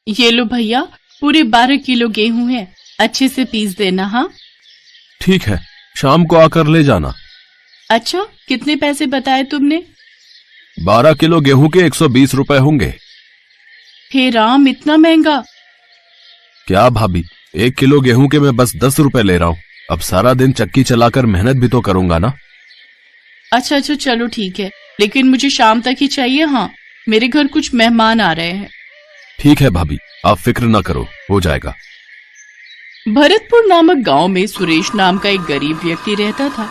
ये लो भैया, पूरे 12 किलो गेहूं है, अच्छे से पीस देना। हाँ ठीक है, शाम को आकर ले जाना। अच्छा, कितने पैसे बताए तुमने? 12 किलो गेहूं के 120 रुपए होंगे। हे राम, इतना महंगा? क्या भाभी, 1 किलो गेहूं के मैं बस 10 रुपए ले रहा हूँ। अब सारा दिन चक्की चलाकर मेहनत भी तो करूंगा ना। अच्छा चलो ठीक है, लेकिन मुझे शाम तक ही चाहिए। हाँ, मेरे घर कुछ मेहमान आ रहे हैं। ठीक है भाभी, आप फिक्र ना करो, हो जाएगा। भरतपुर नामक गांव में सुरेश नाम का एक गरीब व्यक्ति रहता था।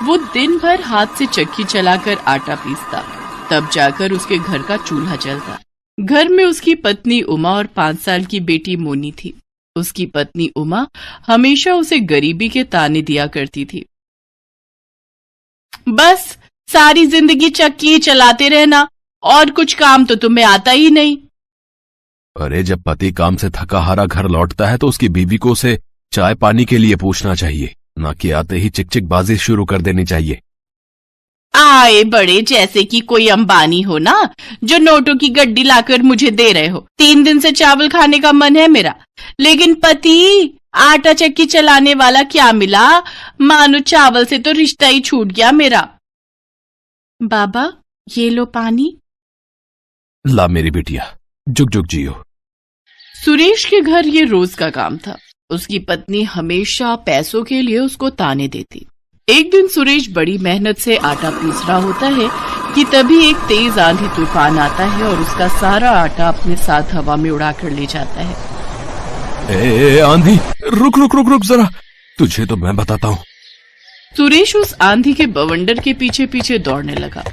वो दिन भर हाथ से चक्की चलाकर आटा पीसता, तब जाकर उसके घर का चूल्हा जलता। घर में उसकी पत्नी उमा और 5 साल की बेटी मोनी थी। उसकी पत्नी उमा हमेशा उसे गरीबी के ताने दिया करती थी। बस सारी जिंदगी चक्की चलाते रहना, और कुछ काम तो तुम्हें आता ही नहीं। अरे जब पति काम से थका हारा घर लौटता है तो उसकी बीवी को उसे चाय पानी के लिए पूछना चाहिए, ना कि आते ही चिक चिक बाजी शुरू कर देनी चाहिए। आए बड़े जैसे कि कोई अंबानी हो ना, जो नोटों की गड्डी लाकर मुझे दे रहे हो। 3 दिन से चावल खाने का मन है मेरा, लेकिन पति आटा चक्की चलाने वाला क्या मिला, मानो चावल से तो रिश्ता ही छूट गया मेरा। बाबा ये लो पानी। ला मेरी बिटिया, जुग जुग जियो। सुरेश के घर ये रोज का काम था। उसकी पत्नी हमेशा पैसों के लिए उसको ताने देती। एक दिन सुरेश बड़ी मेहनत से आटा पीस रहा होता है कि तभी एक तेज आंधी तूफान आता है और उसका सारा आटा अपने साथ हवा में उड़ाकर ले जाता है। ए आंधी, रुक रुक रुक रुक जरा, तुझे तो मैं बताता हूँ। सुरेश उस आंधी के बवंडर के पीछे पीछे दौड़ने लगा।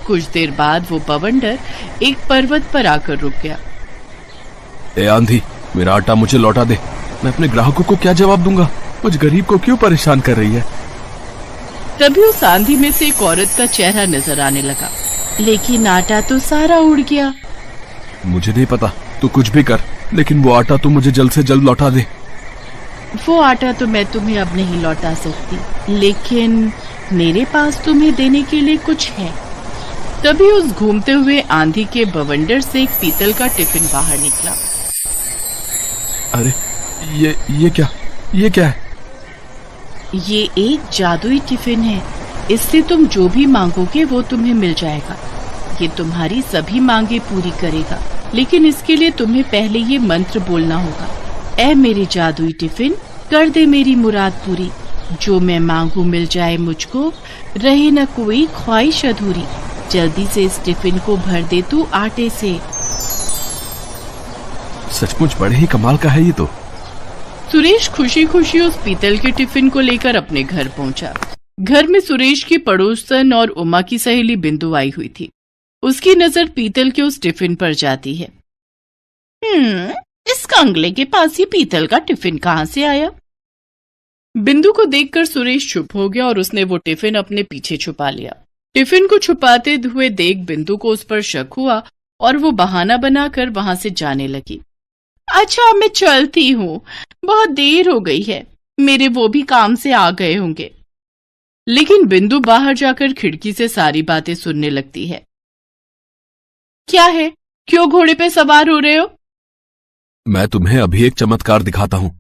कुछ देर बाद वो बवंडर एक पर्वत पर आकर रुक गया। ए आंधी, मेरा आटा मुझे लौटा दे। मैं अपने ग्राहकों को क्या जवाब दूंगा? मुझ गरीब को क्यों परेशान कर रही है? तभी उस आंधी में से एक औरत का चेहरा नजर आने लगा, लेकिन आटा तो सारा उड़ गया। मुझे नहीं पता, तू कुछ भी कर, लेकिन वो आटा तू मुझे जल्द से जल्द लौटा दे। वो आटा तो मैं तुम्हें अब नहीं लौटा सकती, लेकिन मेरे पास तुम्हें देने के लिए कुछ है। तभी उस घूमते हुए आंधी के बवंडर से एक पीतल का टिफिन बाहर निकला। अरे ये क्या है? ये एक जादुई टिफिन है। इससे तुम जो भी मांगोगे वो तुम्हें मिल जाएगा। ये तुम्हारी सभी मांगे पूरी करेगा, लेकिन इसके लिए तुम्हें पहले ये मंत्र बोलना होगा। ऐ मेरे जादुई टिफिन, कर दे मेरी मुराद पूरी। जो मैं मांगू मिल जाए मुझको, रहे न कोई ख्वाहिश अधूरी। जल्दी से इस टिफिन को भर दे तू आटे से। सचमुच बड़े ही कमाल का है ये तो। सुरेश खुशी खुशी उस पीतल के टिफिन को लेकर अपने घर पहुंचा। घर में सुरेश की पड़ोसन और उमा की सहेली बिंदु आई हुई थी। उसकी नजर पीतल के उस टिफिन पर जाती है। इस कंगले के पास ये पीतल का टिफिन कहाँ से आया? बिंदु को देखकर सुरेश चुप हो गया और उसने वो टिफिन अपने पीछे छुपा लिया। टिफिन को छुपाते हुए देख बिंदु को उस पर शक हुआ और वो बहाना बनाकर वहां से जाने लगी। अच्छा मैं चलती हूँ, बहुत देर हो गई है, मेरे वो भी काम से आ गए होंगे। लेकिन बिंदु बाहर जाकर खिड़की से सारी बातें सुनने लगती है। क्या है, क्यों घोड़े पे सवार हो रहे हो? मैं तुम्हें अभी एक चमत्कार दिखाता हूँ।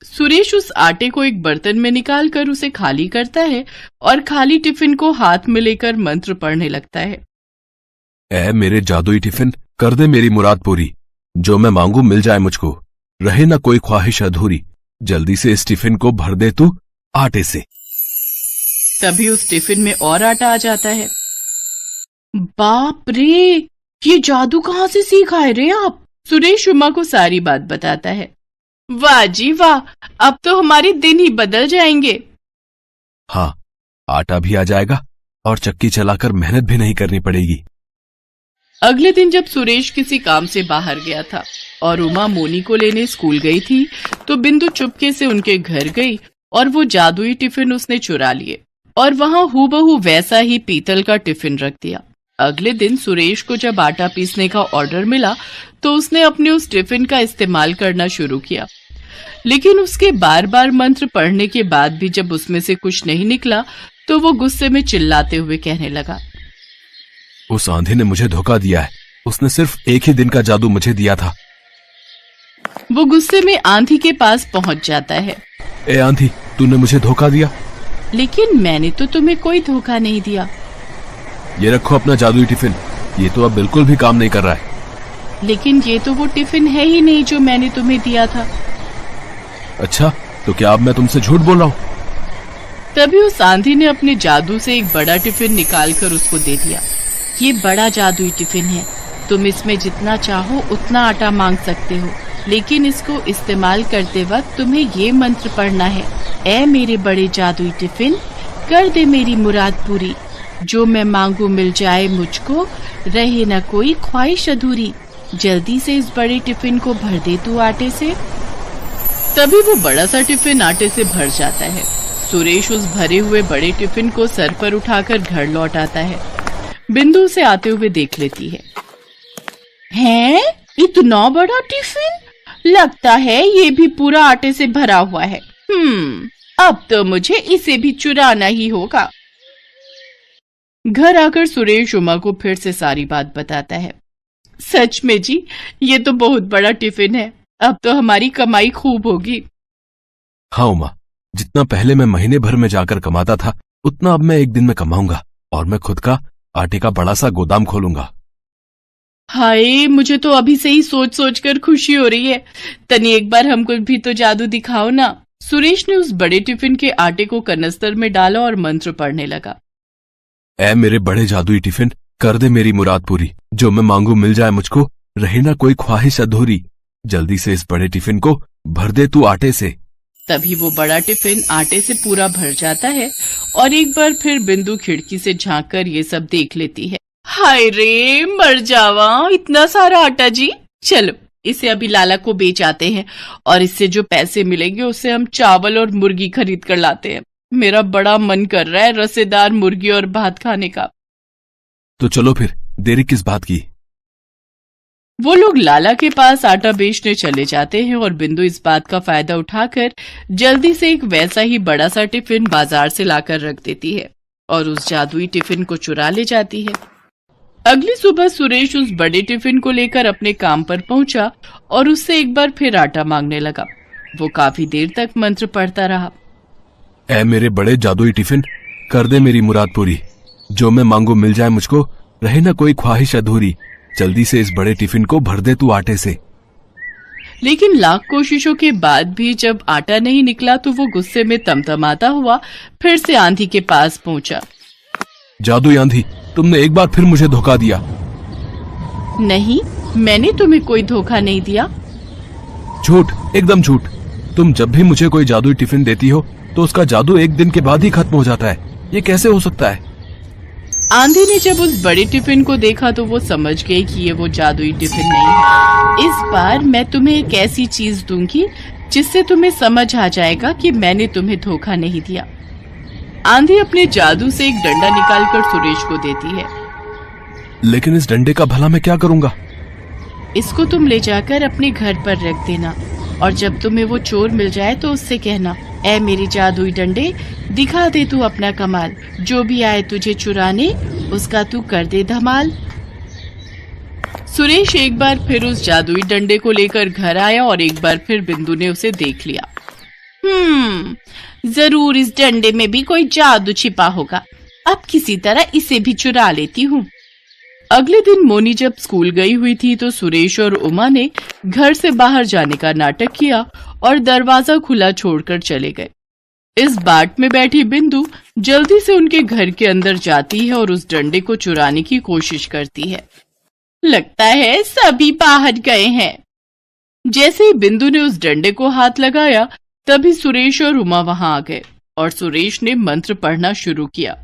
सुरेश उस आटे को एक बर्तन में निकालकर उसे खाली करता है और खाली टिफिन को हाथ में लेकर मंत्र पढ़ने लगता है। ऐ मेरे जादुई टिफिन, कर दे मेरी मुराद पूरी। जो मैं मांगू मिल जाए मुझको, रहे ना कोई ख्वाहिश अधूरी। जल्दी से इस टिफिन को भर दे तू आटे से। तभी उस टिफिन में और आटा आ जाता है। बाप रे, ये जादू कहाँ से सीखा है रे आप? सुरेश उमा को सारी बात बताता है। वाह जी वाह, अब तो हमारे दिन ही बदल जाएंगे। हाँ, आटा भी आ जाएगा और चक्की चलाकर मेहनत भी नहीं करनी पड़ेगी। अगले दिन जब सुरेश किसी काम से बाहर गया था और उमा मोनी को लेने स्कूल गई थी, तो बिंदु चुपके से उनके घर गई और वो जादुई टिफिन उसने चुरा लिए और वहां हूबहू वैसा ही पीतल का टिफिन रख दिया। अगले दिन सुरेश को जब आटा पीसने का ऑर्डर मिला तो उसने अपने उस टिफिन का इस्तेमाल करना शुरू किया, लेकिन उसके बार बार मंत्र पढ़ने के बाद भी जब उसमें से कुछ नहीं निकला तो वो गुस्से में चिल्लाते हुए कहने लगा, उस आंधी ने मुझे धोखा दिया है। उसने सिर्फ एक ही दिन का जादू मुझे दिया था। वो गुस्से में आंधी के पास पहुंच जाता है। ए आंधी, तूने मुझे धोखा दिया। लेकिन मैंने तो तुम्हें कोई धोखा नहीं दिया। ये रखो अपना जादुई टिफिन, ये तो अब बिल्कुल भी काम नहीं कर रहा है। लेकिन ये तो वो टिफिन है ही नहीं जो मैंने तुम्हें दिया था। अच्छा, तो क्या अब मैं तुमसे झूठ बोल रहा हूँ? तभी उस आंधी ने अपने जादू से एक बड़ा टिफिन निकालकर उसको दे दिया। ये बड़ा जादुई टिफिन है, तुम इसमें जितना चाहो उतना आटा मांग सकते हो, लेकिन इसको इस्तेमाल करते वक्त तुम्हें ये मंत्र पढ़ना है। ऐ मेरे बड़े जादुई टिफिन, कर दे मेरी मुराद पूरी, जो मैं मांगू मिल जाए मुझको, रहे न कोई ख्वाहिश अधूरी, जल्दी से इस बड़े टिफिन को भर दे तू आटे से। तभी वो बड़ा सा टिफिन आटे से भर जाता है। सुरेश उस भरे हुए बड़े टिफिन को सर पर उठाकर घर लौट आता है। बिंदु उसे आते हुए देख लेती है। हैं? इतना बड़ा टिफिन? लगता है ये भी पूरा आटे से भरा हुआ है। अब तो मुझे इसे भी चुराना ही होगा। घर आकर सुरेश उमा को फिर से सारी बात बताता है। सच में जी, ये तो बहुत बड़ा टिफिन है, अब तो हमारी कमाई खूब होगी। हाँ उमा, जितना पहले मैं महीने भर में जाकर कमाता था, उतना अब मैं एक दिन में कमाऊंगा और मैं खुद का आटे का बड़ा सा गोदाम खोलूंगा। हाय, मुझे तो अभी से ही सोच सोच कर खुशी हो रही है। तनी एक बार हमको भी तो जादू दिखाओ ना। सुरेश ने उस बड़े टिफिन के आटे को कनस्तर में डाला और मंत्र पढ़ने लगा। ऐ मेरे बड़े जादुई टिफिन, कर दे मेरी मुराद पूरी, जो मैं मांगू मिल जाए मुझको, रहे ना कोई ख्वाहिश अधूरी, जल्दी से इस बड़े टिफिन को भर दे तू आटे से। तभी वो बड़ा टिफिन आटे से पूरा भर जाता है और एक बार फिर बिंदु खिड़की से झांककर ये सब देख लेती है। हाय रे, मर जावा, इतना सारा आटा जी। चलो इसे अभी लाला को बेच आते हैं और इससे जो पैसे मिलेंगे उससे हम चावल और मुर्गी खरीद कर लाते हैं। मेरा बड़ा मन कर रहा है रसेदार मुर्गी और भात खाने का। तो चलो फिर, देरी किस बात की। वो लोग लाला के पास आटा बेचने चले जाते हैं और बिंदु इस बात का फायदा उठाकर जल्दी से एक वैसा ही बड़ा सा टिफिन बाजार से लाकर रख देती है और उस जादुई टिफिन को चुरा ले जाती है। अगली सुबह सुरेश उस बड़े टिफिन को लेकर अपने काम पर पहुंचा और उससे एक बार फिर आटा मांगने लगा। वो काफी देर तक मंत्र पढ़ता रहा। ऐ मेरे बड़े जादुई टिफिन, कर दे मेरी मुराद पूरी, जो मैं मांगू मिल जाए मुझको, रहे ना कोई ख्वाहिश अधूरी, जल्दी से इस बड़े टिफिन को भर दे तू आटे से। लेकिन लाख कोशिशों के बाद भी जब आटा नहीं निकला तो वो गुस्से में तमतमाता हुआ फिर से आंधी के पास पहुंचा। जादुई आंधी, तुमने एक बार फिर मुझे धोखा दिया। नहीं, मैंने तुम्हें कोई धोखा नहीं दिया। झूठ, एकदम झूठ। तुम जब भी मुझे कोई जादुई टिफिन देती हो तो उसका जादू एक दिन के बाद ही खत्म हो जाता है। ये कैसे हो सकता है? आंधी ने जब उस बड़े टिफिन को देखा तो वो समझ गई कि ये वो जादुई टिफिन नहीं है। इस बार मैं तुम्हें एक ऐसी चीज दूंगी जिससे तुम्हें समझ आ जाएगा कि मैंने तुम्हें धोखा नहीं दिया। आंधी अपने जादू से एक डंडा निकालकर सुरेश को देती है। लेकिन इस डंडे का भला मैं क्या करूंगा? इसको तुम ले जाकर अपने घर पर रख देना और जब तुम्हें वो चोर मिल जाए तो उससे कहना, ऐ मेरी जादुई डंडे, दिखा दे तू अपना कमाल, जो भी आए तुझे चुराने उसका तू कर दे धमाल। सुरेश एक बार फिर उस जादुई डंडे को लेकर घर आया और एक बार फिर बिंदु ने उसे देख लिया। जरूर इस डंडे में भी कोई जादू छिपा होगा, अब किसी तरह इसे भी चुरा लेती हूँ। अगले दिन मोनी जब स्कूल गई हुई थी तो सुरेश और उमा ने घर से बाहर जाने का नाटक किया और दरवाजा खुला छोड़कर चले गए। इस बाट में बैठी बिंदु जल्दी से उनके घर के अंदर जाती है और उस डंडे को चुराने की कोशिश करती है। लगता है सभी बाहर गए हैं। जैसे ही बिंदु ने उस डंडे को हाथ लगाया तभी सुरेश और उमा वहां आ गए और सुरेश ने मंत्र पढ़ना शुरू किया।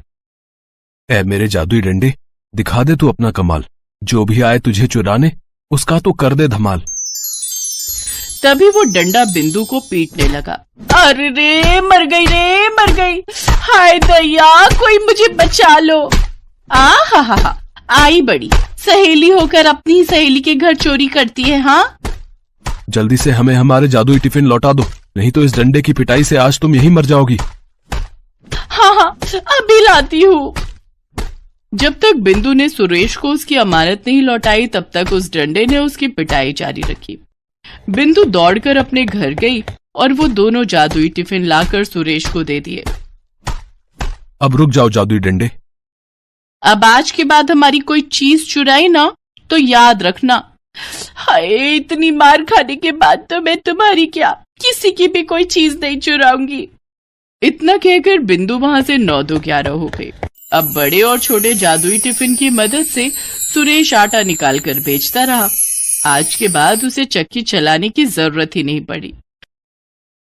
ऐ मेरे जादुई डंडे, दिखा दे तू अपना कमाल, जो भी आए तुझे चुराने उसका तो कर दे धमाल। तभी वो डंडा बिंदु को पीटने लगा। अरे रे, मर गई रे, मर गई। हाय दया, कोई मुझे बचा लो। हा, आई बड़ी सहेली होकर अपनी ही सहेली के घर चोरी करती है। हाँ, जल्दी से हमें हमारे जादुई टिफिन लौटा दो, नहीं तो इस डंडे की पिटाई से आज तुम यहीं मर जाओगी। हाँ, अभी लाती हूँ। जब तक बिंदु ने सुरेश को उसकी अमानत नहीं लौटाई तब तक उस डंडे ने उसकी पिटाई जारी रखी। बिंदु दौड़कर अपने घर गई और वो दोनों जादुई टिफिन लाकर सुरेश को दे दिए। अब रुक जाओ जादुई डंडे। अब आज के बाद हमारी कोई चीज चुराई ना तो याद रखना। हाय, इतनी मार खाने के बाद तो मैं तुम्हारी क्या किसी की भी कोई चीज नहीं चुराऊंगी। इतना कहकर बिंदु वहां से 9-2-11 हो गई। अब बड़े और छोटे जादुई टिफिन की मदद से सुरेश आटा निकाल कर बेचता रहा। आज के बाद उसे चक्की चलाने की जरूरत ही नहीं पड़ी।